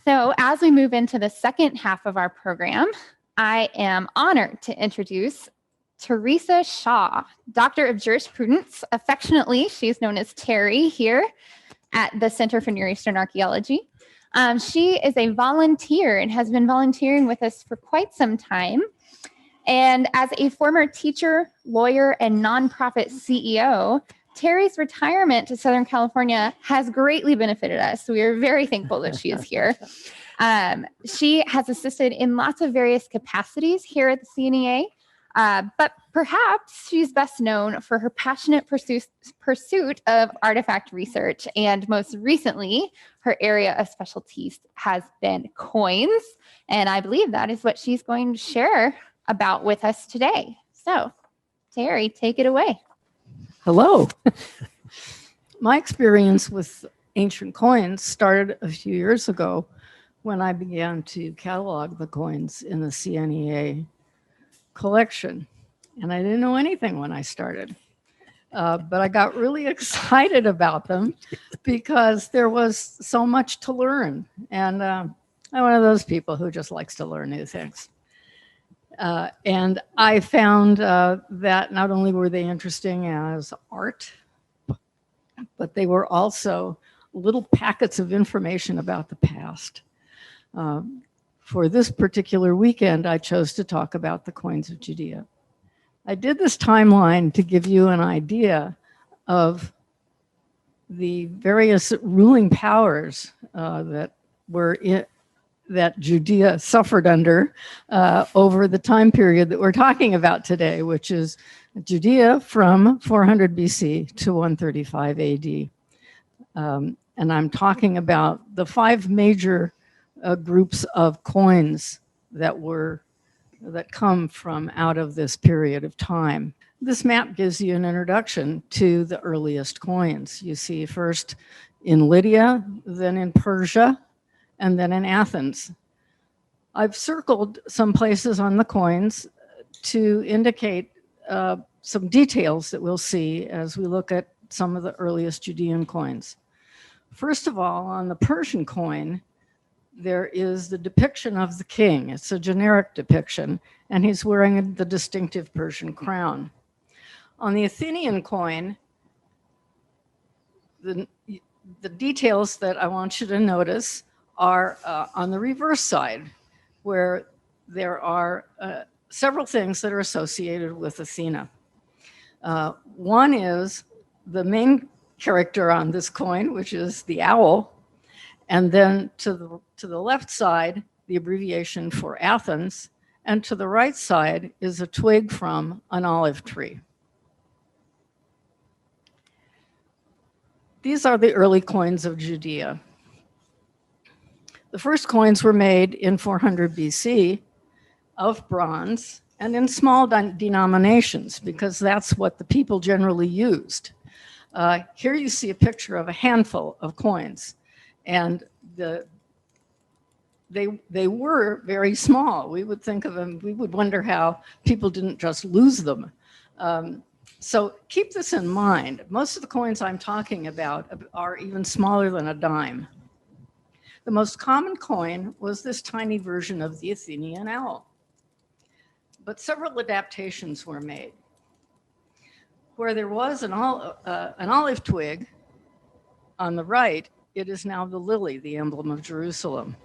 So as we move into the second half of our program, I am honored to introduce Theresa Shaw, Doctor of Jurisprudence. Affectionately, she's known as Terry here at the Center for Near Eastern Archaeology. She is a volunteer and has been volunteering with us for quite some time. And as a former teacher, lawyer, and nonprofit CEO, Terry's retirement to Southern California has greatly benefited us. So we are very thankful that she is here. She has assisted in lots of various capacities here at the CNEA, but perhaps she's best known for her passionate pursuit of artifact research. And most recently, her area of specialties has been coins. And I believe that is what she's going to share about with us today. So, Terry, take it away. Hello. My experience with ancient coins started a few years ago when I began to catalog the coins in the CNEA collection. And I didn't know anything when I started, but I got really excited about them because there was so much to learn. And I'm one of those people who just likes to learn new things. And I found that not only were they interesting as art, but they were also little packets of information about the past. For this particular weekend, I chose to talk about the coins of Judea. I did this timeline to give you an idea of the various ruling powers that Judea suffered under over the time period that we're talking about today, which is Judea from 400 BC to 135 AD. And I'm talking about the 5 major groups of coins that come from out of this period of time. This map gives you an introduction to the earliest coins. You see first in Lydia, then in Persia, and then in Athens. I've circled some places on the coins to indicate some details that we'll see as we look at some of the earliest Judean coins. First of all, on the Persian coin, there is the depiction of the king. It's a generic depiction, and he's wearing the distinctive Persian crown. On the Athenian coin, the details that I want you to notice are on the reverse side, where there are several things that are associated with Athena. One is the main character on this coin, which is the owl, and then to the left side, the abbreviation for Athens, and to the right side is a twig from an olive tree. These are the early coins of Judea. The first coins were made in 400 BC of bronze and in small denominations because that's what the people generally used. Here you see a picture of a handful of coins, and they were very small. We would think of them, we would wonder how people didn't just lose them. So keep this in mind. Most of the coins I'm talking about are even smaller than a dime. The most common coin was this tiny version of the Athenian owl. But several adaptations were made. Where there was an olive twig on the right, it is now the lily, the emblem of Jerusalem.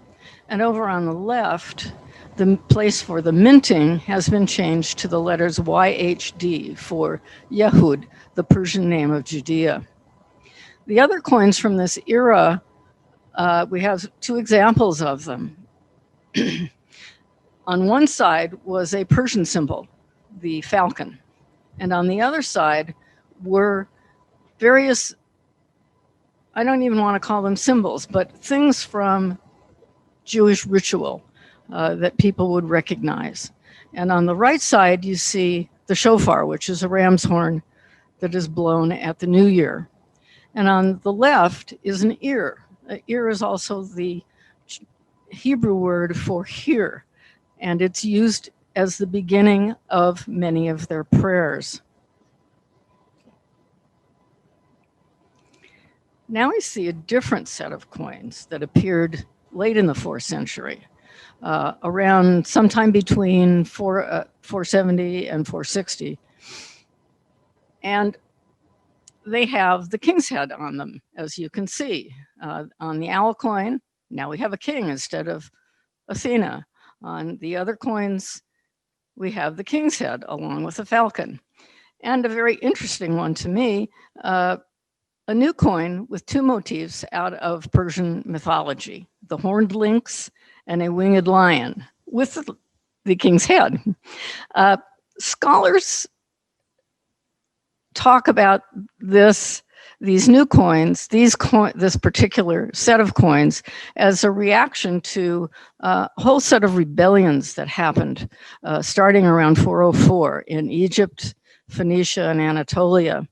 And over on the left, the place for the minting has been changed to the letters YHD for Yehud, the Persian name of Judea. The other coins from this era, we have 2 examples of them. On one side was a Persian symbol, the falcon. And on the other side were various, I don't even want to call them symbols, but things from Jewish ritual that people would recognize. And on the right side, you see the shofar, which is a ram's horn that is blown at the New Year. And on the left is an ear. An ear is also the Hebrew word for hear, and it's used as the beginning of many of their prayers. Now we see a different set of coins that appeared late in the 4th century, around sometime between 470 and 460. And they have the king's head on them, as you can see. On the owl coin, now we have a king instead of Athena. On the other coins, we have the king's head along with a falcon. And a very interesting one to me, a new coin with 2 motifs out of Persian mythology, the horned lynx and a winged lion with the king's head. Scholars talk about these new coins, this particular set of coins, as a reaction to a whole set of rebellions that happened starting around 404 in Egypt, Phoenicia, and Anatolia.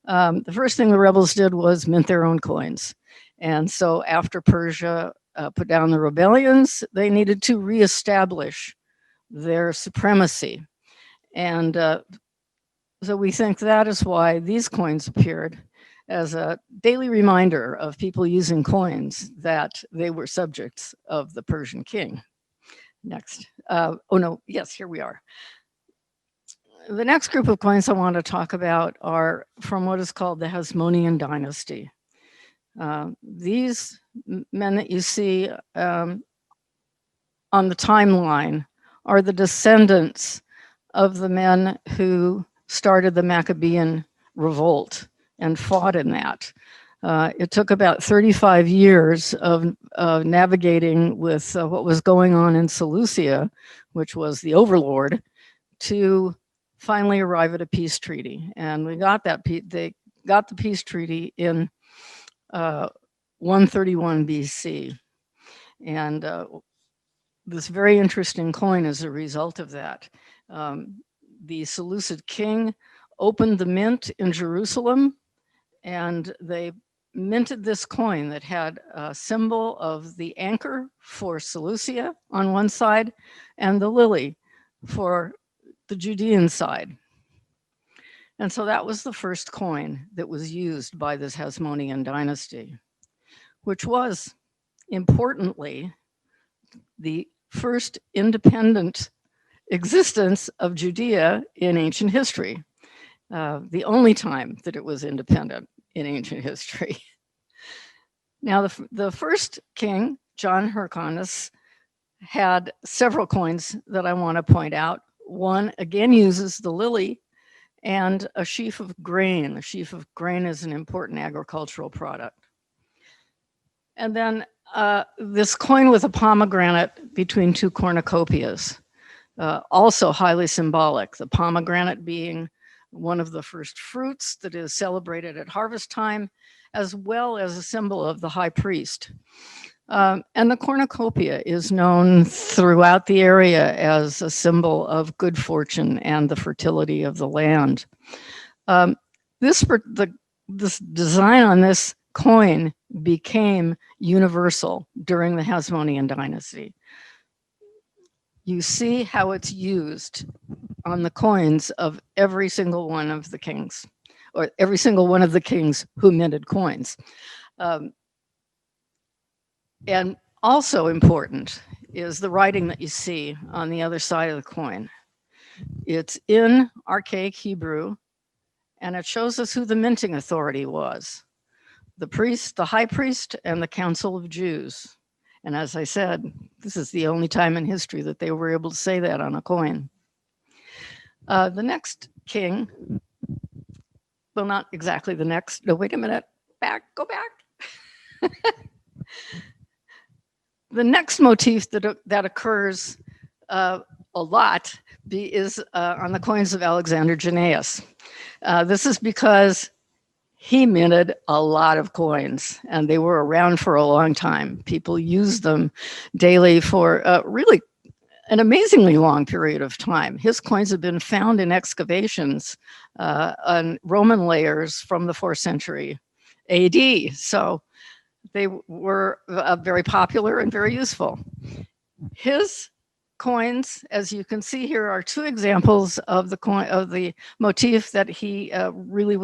The first thing the rebels did was mint their own coins. And so after Persia put down the rebellions, they needed to reestablish their supremacy. And so we think that is why these coins appeared as a daily reminder of people using coins that they were subjects of the Persian king. Next. Oh no, yes, here we are. The next group of coins I want to talk about are from what is called the Hasmonean Dynasty. These men that you see on the timeline are the descendants of the men who started the Maccabean revolt and fought in that. It took about 35 years of navigating with what was going on in Seleucia, which was the overlord, to finally arrive at a peace treaty. And we got that. They got the peace treaty in 131 BC. And this very interesting coin is a result of that. The Seleucid king opened the mint in Jerusalem, and they minted this coin that had a symbol of the anchor for Seleucia on one side and the lily for the Judean side. And so that was the first coin that was used by this Hasmonean dynasty, which was, importantly, the first independent existence of Judea in ancient history, the only time that it was independent in ancient history. Now, the first king, John Hyrcanus, had several coins that I want to point out. One, again, uses the lily and a sheaf of grain. A sheaf of grain is an important agricultural product. And then this coin with a pomegranate between 2 cornucopias, also highly symbolic. The pomegranate being one of the first fruits that is celebrated at harvest time, as well as a symbol of the high priest. And the cornucopia is known throughout the area as a symbol of good fortune and the fertility of the land. This design on this coin became universal during the Hasmonean dynasty. You see how it's used on the coins of every single one of the kings, or every single one of the kings who minted coins. And also important is the writing that you see on the other side of the coin. It's in archaic Hebrew, and it shows us who the minting authority was: the priest, the high priest, and the Council of Jews. And as I said, this is the only time in history that they were able to say that on a coin. The next king, well, not exactly the next, no, wait a minute, go back. The next motif that occurs a lot is on the coins of Alexander Jannaeus. This is because he minted a lot of coins, and they were around for a long time. People used them daily for really an amazingly long period of time. His coins have been found in excavations on Roman layers from the 4th century AD. So they were very popular and very useful. His coins, as you can see here, are 2 examples of the coin of the motif that he really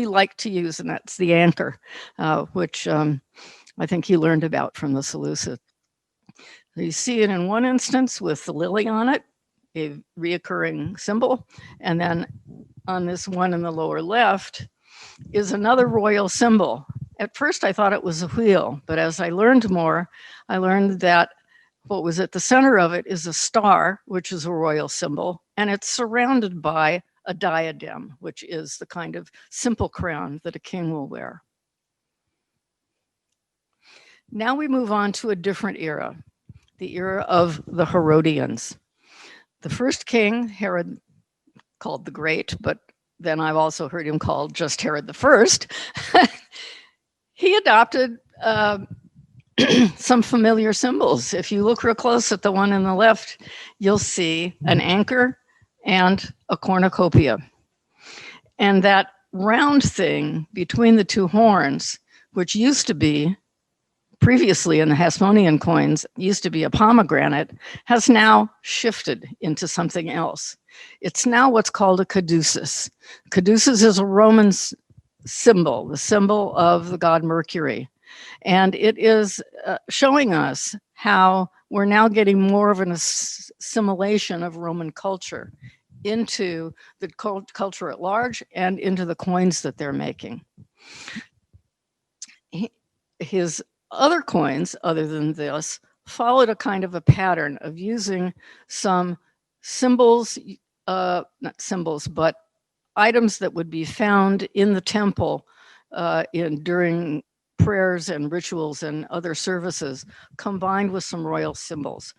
liked to use, and that's the anchor, which I think he learned about from the Seleucids. You see it in one instance with the lily on it, a reoccurring symbol. And then on this one in the lower left is another royal symbol. At first, I thought it was a wheel, but as I learned more, I learned that what was at the center of it is a star, which is a royal symbol, and it's surrounded by a diadem, which is the kind of simple crown that a king will wear. Now we move on to a different era, the era of the Herodians. The first king, Herod, called the Great, but then I've also heard him called just Herod the First. He adopted some familiar symbols. If you look real close at the one on the left, you'll see an anchor and a cornucopia. And that round thing between the two horns, which used to be previously in the Hasmonean coins, used to be a pomegranate, has now shifted into something else. It's now what's called a caduceus. Caduceus is a Roman symbol, the symbol of the god Mercury. And it is showing us how we're now getting more of an assimilation of Roman culture into the culture at large and into the coins that they're making. His other coins, other than this, followed a kind of a pattern of using some symbols, not symbols, but items that would be found in the temple during prayers and rituals and other services, combined with some royal symbols.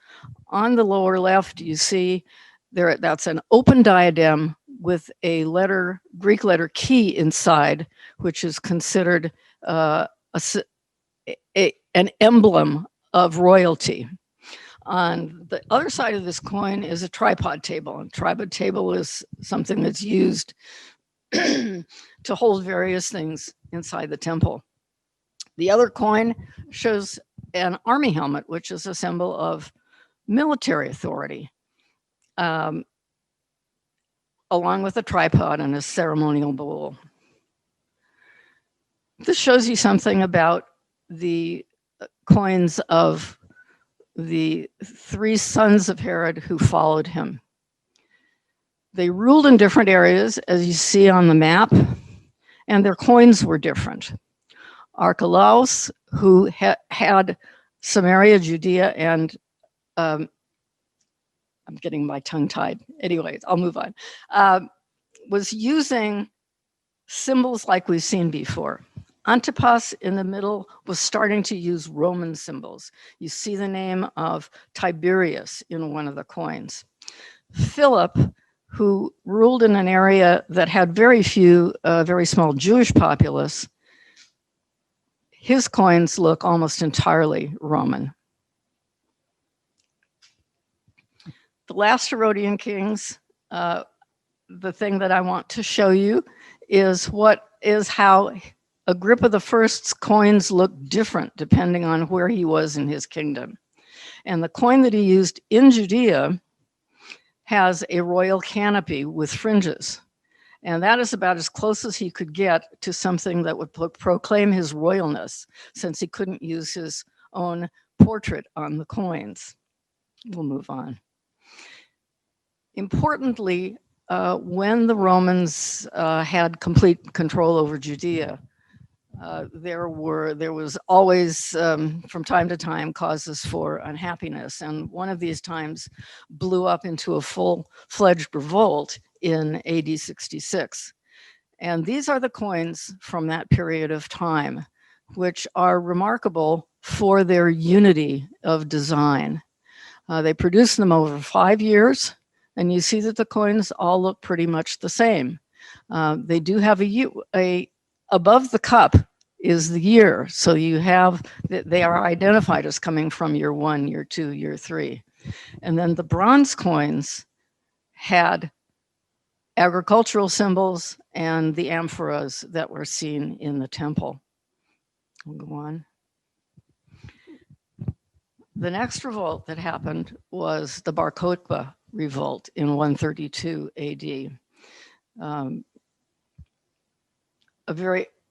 On the lower left, you see that's an open diadem with a letter, Greek letter key inside, which is considered an emblem of royalty. On the other side of this coin is a tripod table. And tripod table is something that's used to hold various things inside the temple. The other coin shows an army helmet, which is a symbol of military authority, along with a tripod and a ceremonial bowl. This shows you something about the coins of the three sons of Herod who followed him. They ruled in different areas, as you see on the map, and their coins were different. Archelaus, who had Samaria, Judea, and I'm getting my tongue tied. Anyways, I'll move on. Was using symbols like we've seen before. Antipas in the middle was starting to use Roman symbols. You see the name of Tiberius in one of the coins. Philip, who ruled in an area that had very few, very small Jewish populace, his coins look almost entirely Roman. The last Herodian kings, the thing that I want to show you is how Agrippa I's coins look different depending on where he was in his kingdom. And the coin that he used in Judea has a royal canopy with fringes. And that is about as close as he could get to something that would proclaim his royalness, since he couldn't use his own portrait on the coins. We'll move on. Importantly, when the Romans had complete control over Judea, there was always, from time to time, causes for unhappiness. And one of these times blew up into a full-fledged revolt in AD 66. And these are the coins from that period of time, which are remarkable for their unity of design. They produced them over 5 years, and you see that the coins all look pretty much the same. They do have above the cup is the year. So you have, they are identified as coming from year 1, year 2, year 3. And then the bronze coins had agricultural symbols and the amphoras that were seen in the temple. We'll go on. The next revolt that happened was the Barcode revolt in 132 AD.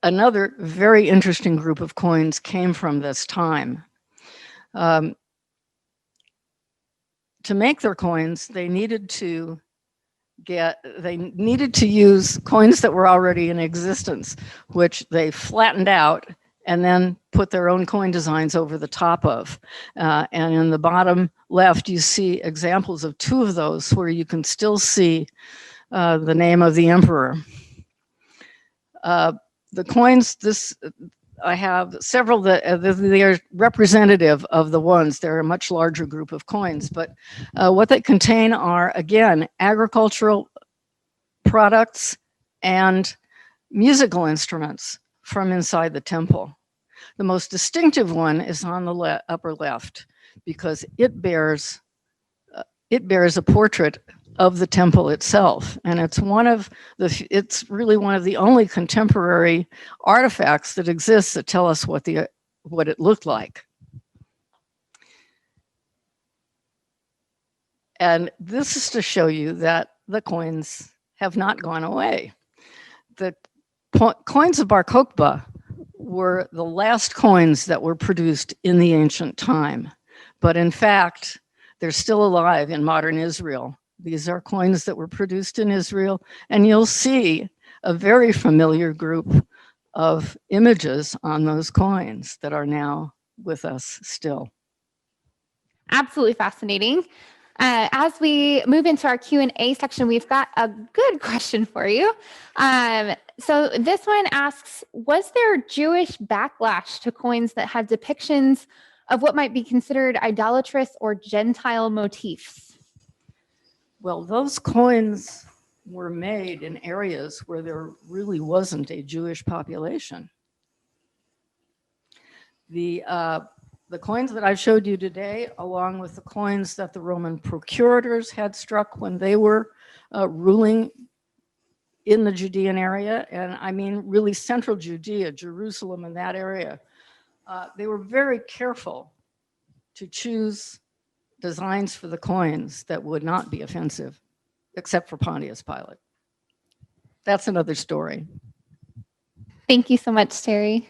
another very interesting group of coins came from this time. To make their coins, they needed to use coins that were already in existence, which they flattened out and then put their own coin designs over the top of. And in the bottom left, you see examples of two of those where you can still see the name of the emperor. The coins, I have several that they are representative of the ones. They're a much larger group of coins, but what they contain are, again, agricultural products and musical instruments from inside the temple. The most distinctive one is on the upper left because it bears a portrait of the temple itself, and it's really one of the only contemporary artifacts that exists that tell us what it looked like. And this is to show you that the coins have not gone away. The coins of Bar Kokhba were the last coins that were produced in the ancient time, but in fact, they're still alive in modern Israel. These are coins that were produced in Israel, and you'll see a very familiar group of images on those coins that are now with us still. Absolutely fascinating. As we move into our Q&A section, we've got a good question for you. So this one asks, was there Jewish backlash to coins that had depictions of what might be considered idolatrous or Gentile motifs? Well, those coins were made in areas where there really wasn't a Jewish population. The coins that I showed you today, along with the coins that the Roman procurators had struck when they were ruling in the Judean area, and I mean really central Judea, Jerusalem, and that area, they were very careful to choose designs for the coins that would not be offensive, except for Pontius Pilate. That's another story. Thank you so much, Terry.